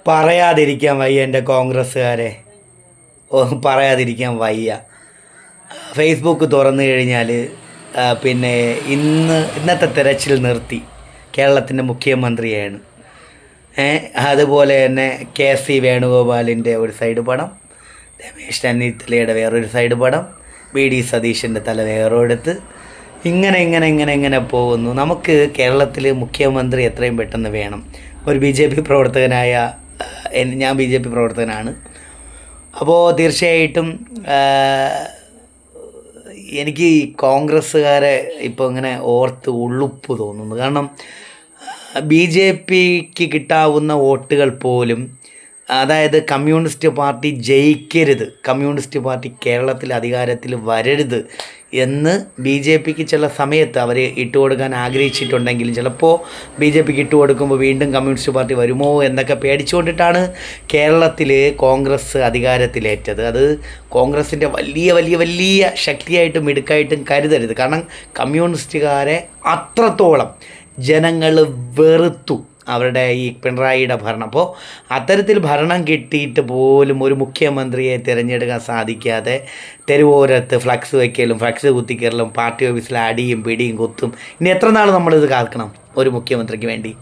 പറയാതിരിക്കാൻ വയ്യ എൻ്റെ കോൺഗ്രസ്സുകാരെ. പറയാതിരിക്കാൻ വയ്യ. ഫേസ്ബുക്ക് തുറന്നു കഴിഞ്ഞാൽ പിന്നെ ഇന്നത്തെ തെരച്ചിൽ നിർത്തി കേരളത്തിൻ്റെ മുഖ്യമന്ത്രിയാണ്. അതുപോലെ തന്നെ KC വേണുഗോപാലിൻ്റെ ഒരു സൈഡ് പടം, രമേശ് ചെന്നിത്തലയുടെ വേറൊരു സൈഡ് പടം, VD സതീശൻ്റെ തല വേറൊരിടത്ത്, ഇങ്ങനെ പോകുന്നു. നമുക്ക് കേരളത്തിൽ മുഖ്യമന്ത്രി എത്രയും പെട്ടെന്ന് വേണം. ഒരു BJP പ്രവർത്തകനായ ഞാൻ BJP പ്രവർത്തകനാണ്. അപ്പോൾ തീർച്ചയായിട്ടും എനിക്ക് ഈ കോൺഗ്രസ്സുകാരെ ഇപ്പോൾ ഇങ്ങനെ ഓർത്ത് ഉള്ളുപ്പ് തോന്നുന്നു. കാരണം BJPക്ക് കിട്ടാവുന്ന വോട്ടുകൾ പോലും, അതായത് കമ്മ്യൂണിസ്റ്റ് പാർട്ടി ജയിക്കരുത്, കമ്മ്യൂണിസ്റ്റ് പാർട്ടി കേരളത്തിൽ അധികാരത്തിൽ വരരുത് എന്ന് BJPക്ക് ചില സമയത്ത് അവർ ഇട്ടുകൊടുക്കാൻ ആഗ്രഹിച്ചിട്ടുണ്ടെങ്കിലും ചിലപ്പോൾ BJPക്ക് ഇട്ടുകൊടുക്കുമ്പോൾ വീണ്ടും കമ്മ്യൂണിസ്റ്റ് പാർട്ടി വരുമോ എന്നൊക്കെ പേടിച്ചുകൊണ്ടിട്ടാണ് കേരളത്തിൽ കോൺഗ്രസ് അധികാരത്തിലേറ്റത്. അത് കോൺഗ്രസിൻ്റെ വലിയ ശക്തിയായിട്ടും മിടുക്കായിട്ടും കരുതരുത്. കാരണം കമ്മ്യൂണിസ്റ്റുകാരെ അത്രത്തോളം ജനങ്ങൾ വെറുത്തു അവരുടെ ഈ പിണറായിയുടെ ഭരണം. അപ്പോൾ അത്തരത്തിൽ ഭരണം കിട്ടിയിട്ട് പോലും ഒരു മുഖ്യമന്ത്രിയെ തിരഞ്ഞെടുക്കാൻ സാധിക്കാതെ തെരുവോരത്ത് ഫ്ലക്സ് വയ്ക്കലും ഫ്ലക്സ് കുത്തിക്കയറലും പാർട്ടി ഓഫീസിൽ അടിയും പിടിയും കുത്തും. ഇനി എത്ര നാൾ നമ്മളിത് കാക്കണം ഒരു മുഖ്യമന്ത്രിക്ക് വേണ്ടി?